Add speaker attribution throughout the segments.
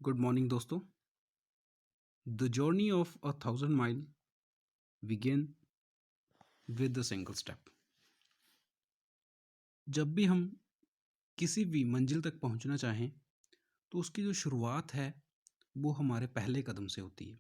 Speaker 1: Good morning दोस्तों। The journey of 1,000 mile begin with a single step. जब भी हम किसी भी मंजिल तक पहुंचना चाहें तो उसकी जो शुरुआत है वो हमारे पहले कदम से होती है।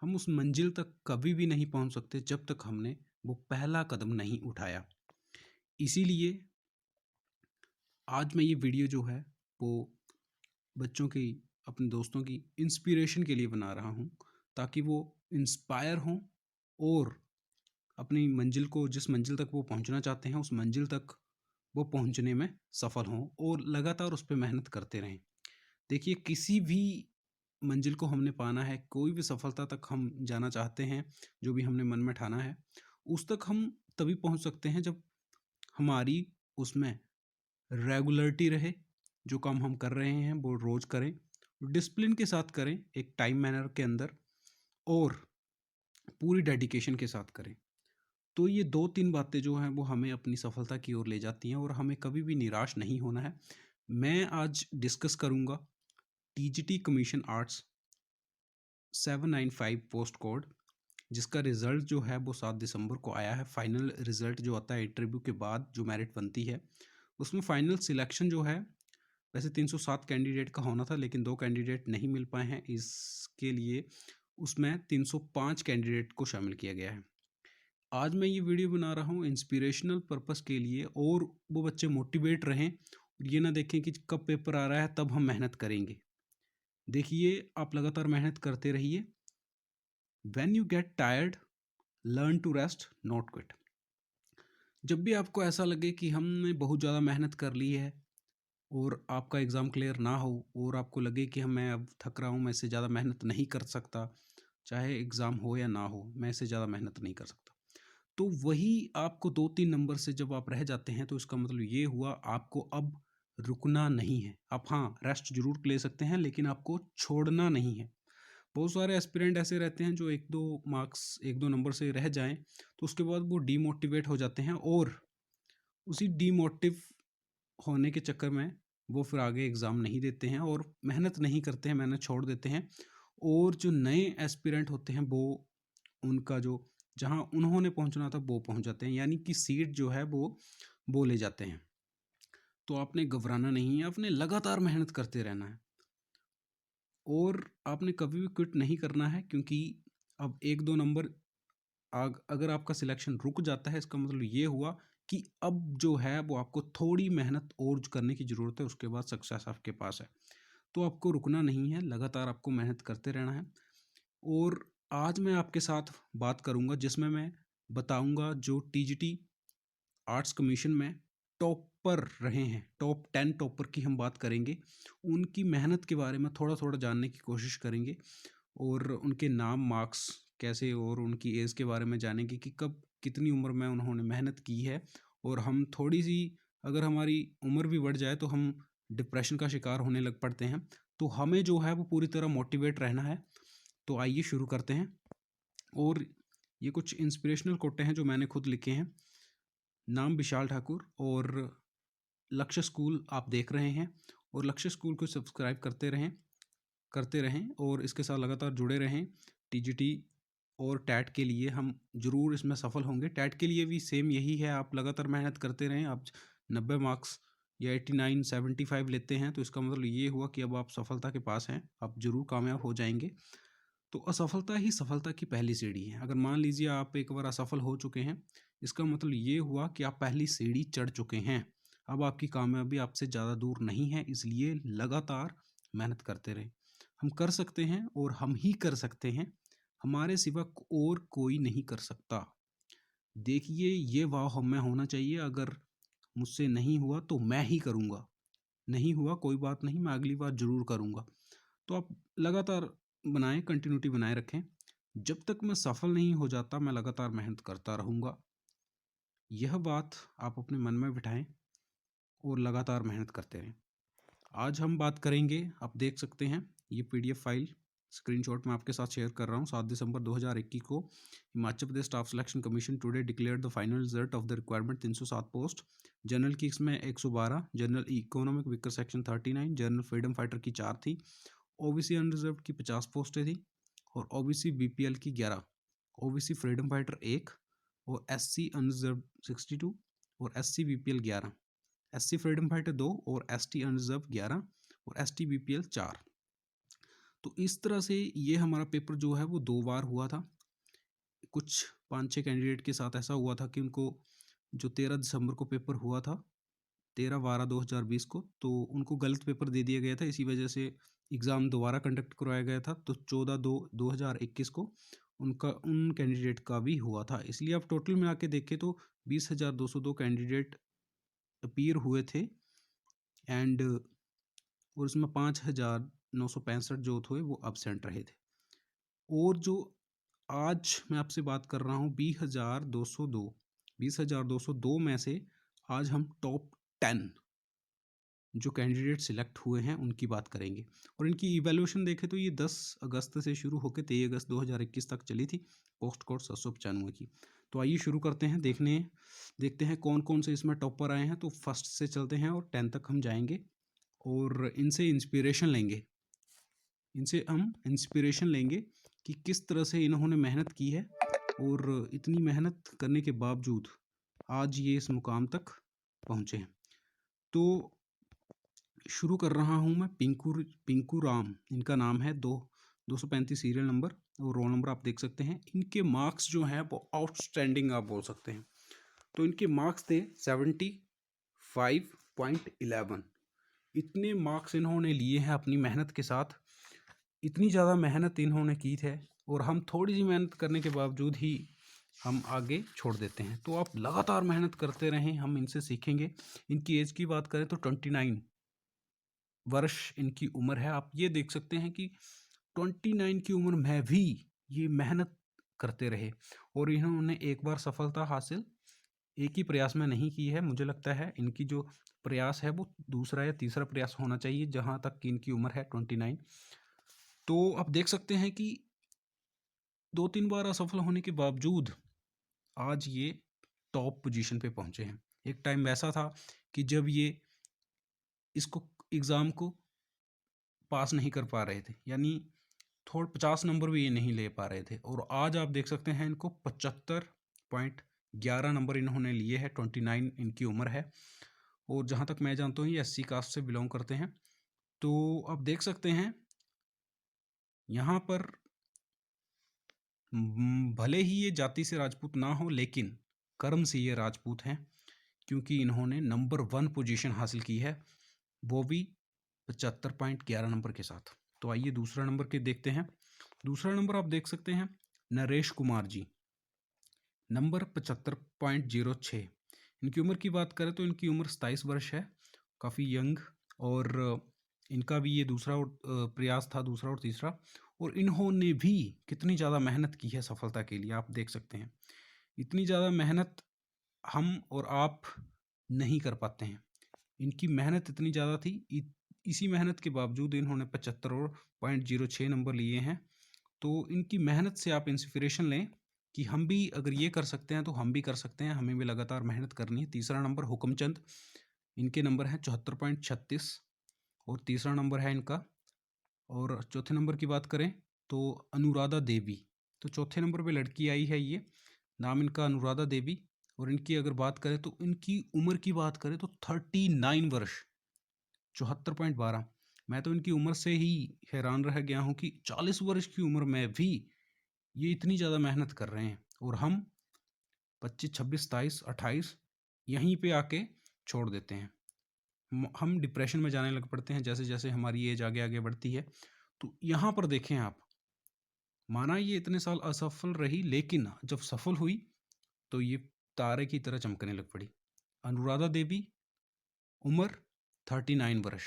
Speaker 1: हम उस मंजिल तक कभी भी नहीं पहुंच सकते जब तक हमने वो पहला कदम नहीं उठाया। इसीलिए आज मैं ये वीडियो जो है वो बच्चों की, अपने दोस्तों की इंस्पिरेशन के लिए बना रहा हूँ, ताकि वो इंस्पायर हों और अपनी मंजिल को, जिस मंजिल तक वो पहुंचना चाहते हैं, उस मंजिल तक वो पहुंचने में सफल हों और लगातार उस पर मेहनत करते रहें। देखिए, किसी भी मंजिल को हमने पाना है, कोई भी सफलता तक हम जाना चाहते हैं, जो भी हमने मन में ठाना है, उस तक हम तभी पहुंच सकते हैं जब हमारी उसमें रेगुलरिटी रहे। जो काम हम कर रहे हैं वो रोज़ करें, डिसिप्लिन के साथ करें, एक टाइम मैनर के अंदर, और पूरी डेडिकेशन के साथ करें। तो ये 2-3 बातें जो हैं वो हमें अपनी सफलता की ओर ले जाती हैं और हमें कभी भी निराश नहीं होना है। मैं आज डिस्कस करूँगा TGT commission arts 795 post code, जिसका रिज़ल्ट जो है वो 7 दिसंबर को आया है। फाइनल रिज़ल्ट जो आता है इंटरव्यू के बाद, जो मेरिट बनती है, उसमें फाइनल सिलेक्शन जो है, वैसे 307 कैंडिडेट का होना था लेकिन 2 कैंडिडेट नहीं मिल पाए हैं। इसके लिए उसमें 305 कैंडिडेट को शामिल किया गया है। आज मैं ये वीडियो बना रहा हूँ इंस्पिरेशनल पर्पस के लिए, और वो बच्चे मोटिवेट रहें और ये ना देखें कि कब पेपर आ रहा है तब हम मेहनत करेंगे। देखिए, आप लगातार मेहनत करते रहिए। When you get tired, learn to rest, not quit. जब भी आपको ऐसा लगे कि हमने बहुत ज़्यादा मेहनत कर ली है और आपका एग्ज़ाम क्लियर ना हो, और आपको लगे कि मैं अब थक रहा हूँ, मैं इससे ज़्यादा मेहनत नहीं कर सकता, चाहे एग्ज़ाम हो या ना हो, मैं इससे ज़्यादा मेहनत नहीं कर सकता, तो वही आपको 2-3 नंबर से जब आप रह जाते हैं, तो इसका मतलब ये हुआ आपको अब रुकना नहीं है। आप हाँ, रेस्ट ज़रूर ले सकते हैं, लेकिन आपको छोड़ना नहीं है। बहुत सारे एस्पिरेंट ऐसे रहते हैं जो 1-2 मार्क्स, 1-2 नंबर से रह जाएँ, तो उसके बाद वो डीमोटिवेट हो जाते हैं, और उसी डीमोटिव होने के चक्कर में वो फिर आगे एग्ज़ाम नहीं देते हैं और मेहनत नहीं करते हैं, मेहनत छोड़ देते हैं। और जो नए एस्पिरेंट होते हैं वो, उनका जो, जहाँ उन्होंने पहुँचना था वो पहुँच जाते हैं, यानी कि सीट जो है वो ले जाते हैं। तो आपने घबराना नहीं है, आपने लगातार मेहनत करते रहना है और आपने कभी भी क्विट नहीं करना है, क्योंकि अब 1-2 नंबर अगर आपका सिलेक्शन रुक जाता है, इसका मतलब ये हुआ कि अब जो है वो आपको थोड़ी मेहनत और करने की ज़रूरत है, उसके बाद सक्सेस आपके पास है। तो आपको रुकना नहीं है, लगातार आपको मेहनत करते रहना है। और आज मैं आपके साथ बात करूंगा जिसमें मैं बताऊंगा जो टीजीटी आर्ट्स कमीशन में टॉपर रहे हैं, टॉप 10 टॉपर की हम बात करेंगे। उनकी मेहनत के बारे में थोड़ा थोड़ा जानने की कोशिश करेंगे, और उनके नाम, मार्क्स कैसे, और उनकी एज के बारे में जानेंगे कि कब, कितनी उम्र में उन्होंने मेहनत की है। और हम थोड़ी सी, अगर हमारी उम्र भी बढ़ जाए तो हम डिप्रेशन का शिकार होने लग पड़ते हैं, तो हमें जो है वो पूरी तरह मोटिवेट रहना है। तो आइए शुरू करते हैं। और ये कुछ इंस्पिरेशनल कोटे हैं जो मैंने खुद लिखे हैं। नाम विशाल ठाकुर, और लक्ष्य स्कूल आप देख रहे हैं, और लक्ष्य स्कूल को सब्सक्राइब करते रहें और इसके साथ लगातार जुड़े रहें। टीजीटी और टैट के लिए हम ज़रूर इसमें सफल होंगे। टैट के लिए भी सेम यही है, आप लगातार मेहनत करते रहें। आप 90 मार्क्स या 89, 75 लेते हैं, तो इसका मतलब ये हुआ कि अब आप सफलता के पास हैं, आप ज़रूर कामयाब हो जाएंगे। तो असफलता ही सफलता की पहली सीढ़ी है। अगर मान लीजिए आप एक बार असफल हो चुके हैं, इसका मतलब ये हुआ कि आप पहली सीढ़ी चढ़ चुके हैं। अब आपकी कामयाबी आपसे ज़्यादा दूर नहीं है, इसलिए लगातार मेहनत करते रहें। हम कर सकते हैं और हम ही कर सकते हैं, हमारे सिवा और कोई नहीं कर सकता। देखिए, ये वाह हमें होना चाहिए, अगर मुझसे नहीं हुआ तो मैं ही करूँगा, नहीं हुआ कोई बात नहीं, मैं अगली बार ज़रूर करूँगा। तो आप लगातार बनाएं, कंटिन्यूटी बनाए रखें। जब तक मैं सफल नहीं हो जाता, मैं लगातार मेहनत करता रहूँगा। यह बात आप अपने मन में बिठाएं और लगातार मेहनत करते रहें। आज हम बात करेंगे, आप देख सकते हैं ये पीडीएफ फाइल स्क्रीनशॉट में आपके साथ शेयर कर रहा हूँ। 7 दिसंबर 2021 को Himachal Pradesh staff selection commission today declared the final result of the requirement 307 post. General की इसमें 112, general economic weaker section 39, general freedom fighter की 4 थी, ओबीसी अनरिजर्व्ड की 50 पोस्टें थी और ओबीसी बीपीएल की 11, ओबीसी फ्रीडम फाइटर 1 और एससी अनरिजर्व्ड 62 और SC BPL 11, SC freedom fighter 2 और एसटी अनरिजर्व्ड 11 और एसटी बीपीएल 4। तो इस तरह से ये हमारा पेपर जो है वो 2 बार हुआ था। कुछ 5-6 कैंडिडेट के साथ ऐसा हुआ था कि उनको जो 13 दिसंबर को पेपर हुआ था, 13/12/2020 को, तो उनको गलत पेपर दे दिया गया था। इसी वजह से एग्ज़ाम दोबारा कंडक्ट करवाया गया था। तो 14/2/2021 को उन कैंडिडेट का भी हुआ था। इसलिए आप टोटल मिला के देखें तो 20,202 कैंडिडेट अपीयर हुए थे एंड और उसमें 5,965 जो थे वो एब्सेंट रहे थे। और जो आज मैं आपसे बात कर रहा हूँ 20,202 में से आज हम टॉप 10 जो कैंडिडेट सिलेक्ट हुए हैं उनकी बात करेंगे। और इनकी इवैल्यूएशन देखें तो ये 10 अगस्त से शुरू होकर 23 अगस्त 2021 तक चली थी, पोस्ट कोड 795 की। तो आइए शुरू करते हैं, देखते हैं कौन कौन से इसमें टॉपर आए हैं। तो फर्स्ट से चलते हैं और 10 तक हम जाएंगे और इनसे हम इंस्पिरेशन लेंगे कि किस तरह से इन्होंने मेहनत की है और इतनी मेहनत करने के बावजूद आज ये इस मुकाम तक पहुँचे हैं। तो शुरू कर रहा हूँ मैं। पिंकू राम इनका नाम है, 235 सीरियल नंबर और रोल नंबर आप देख सकते हैं। इनके मार्क्स जो हैं वो आउटस्टैंडिंग आप बोल सकते हैं। तो इनके मार्क्स थे 75.11। इतने मार्क्स इन्होंने लिए हैं अपनी मेहनत के साथ। इतनी ज़्यादा मेहनत इन्होंने की थे और हम थोड़ी सी मेहनत करने के बावजूद ही हम आगे छोड़ देते हैं। तो आप लगातार मेहनत करते रहें, हम इनसे सीखेंगे। इनकी एज की बात करें तो 29 वर्ष इनकी उम्र है। आप ये देख सकते हैं कि 29 की उम्र में भी ये मेहनत करते रहे और इन्होंने एक बार सफलता हासिल एक ही प्रयास में नहीं की है। मुझे लगता है इनकी जो प्रयास है वो दूसरा या तीसरा प्रयास होना चाहिए, जहाँ तक कि इनकी उम्र है 29। तो आप देख सकते हैं कि 2-3 बार असफल होने के बावजूद आज ये टॉप पोजीशन पे पहुंचे हैं। एक टाइम ऐसा था कि जब ये इसको एग्ज़ाम को पास नहीं कर पा रहे थे, यानी थोड़ा 50 नंबर भी ये नहीं ले पा रहे थे और आज आप देख सकते हैं इनको 75.11 नंबर इन्होंने लिए हैं। 29 इनकी उम्र है और जहाँ तक मैं जानता हूँ ये SC कास्ट से बिलोंग करते हैं। तो आप देख सकते हैं यहाँ पर भले ही ये जाति से राजपूत ना हो, लेकिन कर्म से ये राजपूत हैं, क्योंकि इन्होंने नंबर 1 पोजीशन हासिल की है, वो भी 75.11 नंबर के साथ। तो आइए दूसरा नंबर के देखते हैं। दूसरा नंबर आप देख सकते हैं नरेश कुमार जी, नंबर 75.06। इनकी उम्र की बात करें तो इनकी उम्र 27 वर्ष है, काफ़ी यंग। और इनका भी ये दूसरा प्रयास था, दूसरा और तीसरा। और इन्होंने भी कितनी ज़्यादा मेहनत की है सफलता के लिए, आप देख सकते हैं। इतनी ज़्यादा मेहनत हम और आप नहीं कर पाते हैं। इनकी मेहनत इतनी ज़्यादा थी, इसी मेहनत के बावजूद इन्होंने 75.06 नंबर लिए हैं। तो इनकी मेहनत से आप इंस्पिरेशन लें कि हम भी अगर ये कर सकते हैं तो हम भी कर सकते हैं, हमें भी लगातार मेहनत करनी है। तीसरा नंबर हुक्मचंद, इनके नंबर हैं 74.36 और तीसरा नंबर है इनका। और चौथे नंबर की बात करें तो अनुराधा देवी, तो चौथे नंबर पे लड़की आई है, ये नाम इनका अनुराधा देवी। और इनकी अगर बात करें तो इनकी उम्र की बात करें तो 39 वर्ष, 74.12। मैं तो इनकी उम्र से ही हैरान रह गया हूँ कि 40 वर्ष की उम्र में भी ये इतनी ज़्यादा मेहनत कर रहे हैं और हम 25, 26, 27, 28 यहीं पे आके छोड़ देते हैं। हम डिप्रेशन में जाने लग पड़ते हैं जैसे जैसे हमारी एज आगे आगे बढ़ती है। तो यहाँ पर देखें आप, माना ये इतने साल असफल रही, लेकिन जब सफल हुई तो ये तारे की तरह चमकने लग पड़ी। अनुराधा देवी, उम्र 39 वर्ष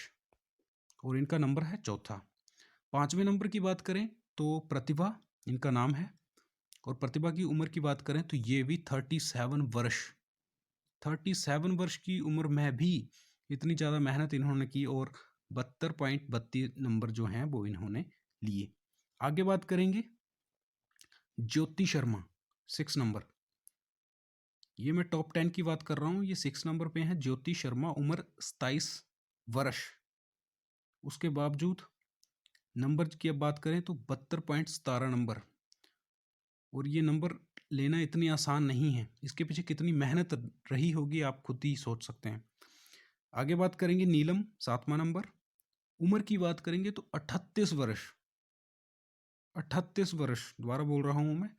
Speaker 1: और इनका नंबर है चौथा। पाँचवें नंबर की बात करें तो प्रतिभा इनका नाम है और प्रतिभा की उम्र की बात करें तो ये भी 37 वर्ष, 37 वर्ष की उम्र में भी इतनी ज़्यादा मेहनत इन्होंने की और 72.32 नंबर जो हैं वो इन्होंने लिए। आगे बात करेंगे ज्योति शर्मा, 6 नंबर। ये मैं टॉप 10 की बात कर रहा हूँ, ये 6 नंबर पे हैं ज्योति शर्मा, उम्र 27 वर्ष। उसके बावजूद नंबर की अब बात करें तो 72.17 नंबर, और ये नंबर लेना इतनी आसान नहीं है। इसके पीछे कितनी मेहनत रही होगी आप खुद ही सोच सकते हैं। आगे बात करेंगे नीलम 7वां नंबर। उम्र की बात करेंगे तो 38 वर्ष, 38 वर्ष दोबारा बोल रहा हूँ मैं,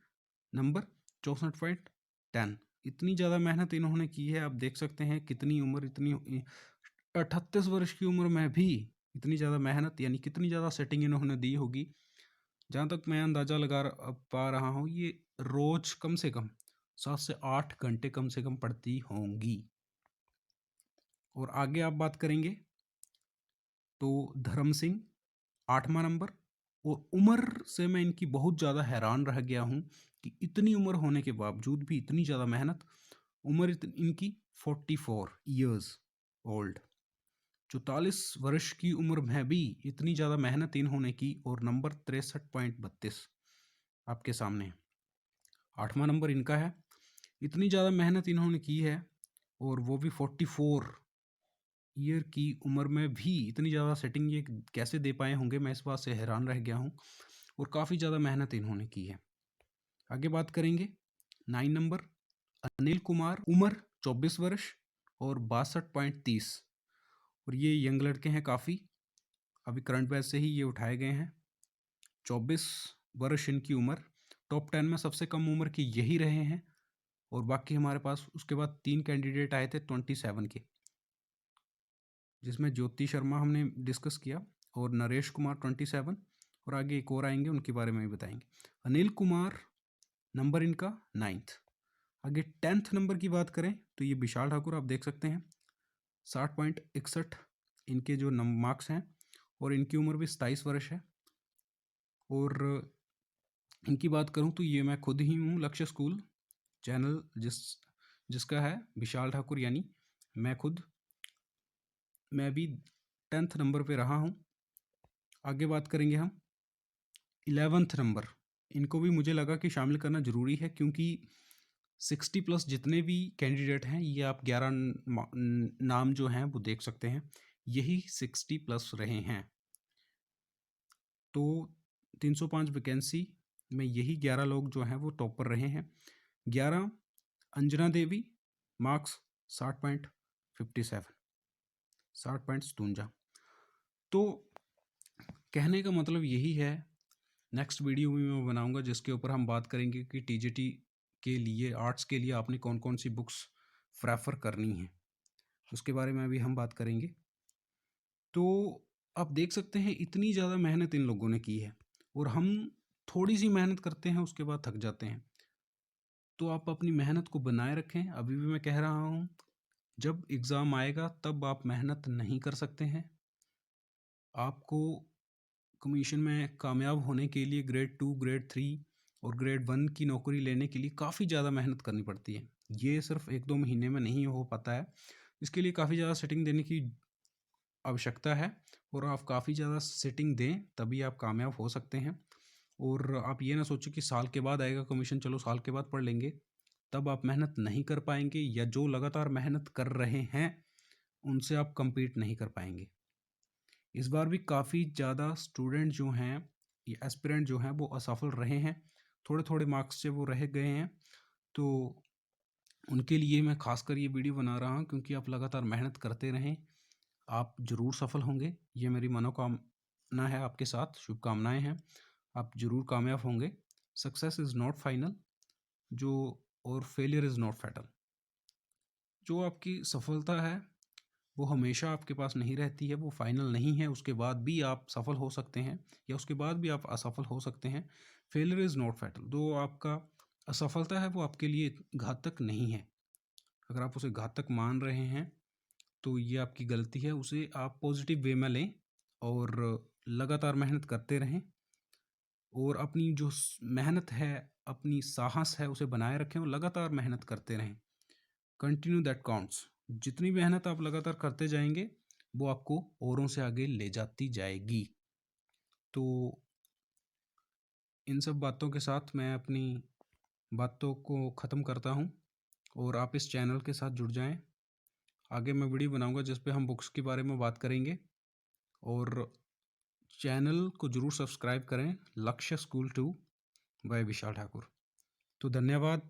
Speaker 1: नंबर 64.10। इतनी ज़्यादा मेहनत इन्होंने की है, आप देख सकते हैं कितनी उम्र, इतनी 38 वर्ष की उम्र में भी इतनी ज़्यादा मेहनत, यानी कितनी ज़्यादा सेटिंग इन्होंने दी होगी। जहाँ तक मैं अंदाज़ा लगा पा रहा हूँ, ये रोज़ कम से कम 7 से 8 घंटे कम से कम पढ़ती होंगी। और आगे आप बात करेंगे तो धर्म सिंह 8वां नंबर। और उम्र से मैं इनकी बहुत ज़्यादा हैरान रह गया हूँ कि इतनी उम्र होने के बावजूद भी इतनी ज़्यादा मेहनत। उम्र इनकी 44 ईयर्स ओल्ड, 44 वर्ष की उम्र में भी इतनी ज़्यादा मेहनत इन्होंने की, और नंबर 63.32 आपके सामने 8वां नंबर इनका है। इतनी ज़्यादा मेहनत इन्होंने की है, और वो भी 44 ईयर की उम्र में भी इतनी ज़्यादा सेटिंग ये कैसे दे पाए होंगे, मैं इस बात से हैरान रह गया हूँ। और काफ़ी ज़्यादा मेहनत इन्होंने की है। आगे बात करेंगे 9 नंबर अनिल कुमार, उम्र 24 वर्ष और 62.30। और ये यंग लड़के हैं काफ़ी, अभी करंट बैच से ही ये उठाए गए हैं। 24 वर्ष इनकी उम्र, टॉप 10 में सबसे कम उम्र की यही रहे हैं। और बाकी हमारे पास उसके बाद 3 कैंडिडेट आए थे 27 के, जिसमें ज्योति शर्मा हमने डिस्कस किया, और नरेश कुमार 27, और आगे एक और आएंगे उनके बारे में भी बताएंगे। अनिल कुमार नंबर इनका 9th। आगे 10th नंबर की बात करें तो ये विशाल ठाकुर, आप देख सकते हैं 60.61 इनके जो मार्क्स हैं, और इनकी उम्र भी 27 वर्ष है। और इनकी बात करूं तो ये मैं खुद ही हूँ, लक्ष्य स्कूल चैनल जिसका है विशाल ठाकुर, यानी मैं भी 10th नंबर पे रहा हूँ। आगे बात करेंगे हम 11th नंबर। इनको भी मुझे लगा कि शामिल करना ज़रूरी है, क्योंकि 60 प्लस जितने भी कैंडिडेट हैं, ये आप 11 नाम जो हैं वो देख सकते हैं, यही 60 प्लस रहे हैं। तो 305 वैकेंसी में यही 11 लोग जो हैं वो टॉपर रहे हैं। 11 अंजना देवी, मार्क्स 60.57, 60.57। तो कहने का मतलब यही है, नेक्स्ट वीडियो भी मैं बनाऊंगा जिसके ऊपर हम बात करेंगे कि टीजीटी के लिए, आर्ट्स के लिए आपने कौन कौन सी बुक्स प्रेफर करनी है, उसके बारे में भी हम बात करेंगे। तो आप देख सकते हैं इतनी ज़्यादा मेहनत इन लोगों ने की है, और हम थोड़ी सी मेहनत करते हैं उसके बाद थक जाते हैं। तो आप अपनी मेहनत को बनाए रखें। अभी भी मैं कह रहा हूँ, जब एग्ज़ाम आएगा तब आप मेहनत नहीं कर सकते हैं। आपको कमीशन में कामयाब होने के लिए ग्रेड 2, ग्रेड 3 और ग्रेड 1 की नौकरी लेने के लिए काफ़ी ज़्यादा मेहनत करनी पड़ती है। ये सिर्फ 1-2 महीने में नहीं हो पाता है। इसके लिए काफ़ी ज़्यादा सेटिंग देने की आवश्यकता है, और आप काफ़ी ज़्यादा सेटिंग दें तभी आप कामयाब हो सकते हैं। और आप ये ना सोचें कि साल के बाद आएगा कमीशन, चलो साल के बाद पढ़ लेंगे, तब आप मेहनत नहीं कर पाएंगे, या जो लगातार मेहनत कर रहे हैं उनसे आप compete नहीं कर पाएंगे। इस बार भी काफ़ी ज़्यादा स्टूडेंट जो हैं या एस्पिरेंट जो हैं वो असफल रहे हैं, थोड़े थोड़े मार्क्स से वो रह गए हैं। तो उनके लिए मैं खासकर ये वीडियो बना रहा हूँ, क्योंकि आप लगातार मेहनत करते रहें, आप ज़रूर सफल होंगे। ये मेरी मनोकामना है आपके साथ, शुभकामनाएं हैं, आप ज़रूर कामयाब होंगे। सक्सेस इज़ नॉट फाइनल, और फेलियर इज़ नॉट फैटल। जो आपकी सफलता है वो हमेशा आपके पास नहीं रहती है, वो फाइनल नहीं है। उसके बाद भी आप सफल हो सकते हैं, या उसके बाद भी आप असफल हो सकते हैं। Failure is not fatal. जो आपका असफलता है वो आपके लिए घातक नहीं है। अगर आप उसे घातक मान रहे हैं तो ये आपकी गलती है। उसे आप पॉजिटिव वे में लें, और लगातार मेहनत करते रहें, और अपनी जो मेहनत है, अपनी साहस है, उसे बनाए रखें, और लगातार मेहनत करते रहें। Continue that counts. जितनी मेहनत आप लगातार करते जाएंगे वो आपको औरों से आगे ले जाती जाएगी। तो इन सब बातों के साथ मैं अपनी बातों को ख़त्म करता हूँ, और आप इस चैनल के साथ जुड़ जाएं। आगे मैं वीडियो बनाऊंगा जिस पे हम बुक्स के बारे में बात करेंगे, और चैनल को ज़रूर सब्सक्राइब करें, लक्ष्य स्कूल 2 बाय विशाल ठाकुर। तो धन्यवाद।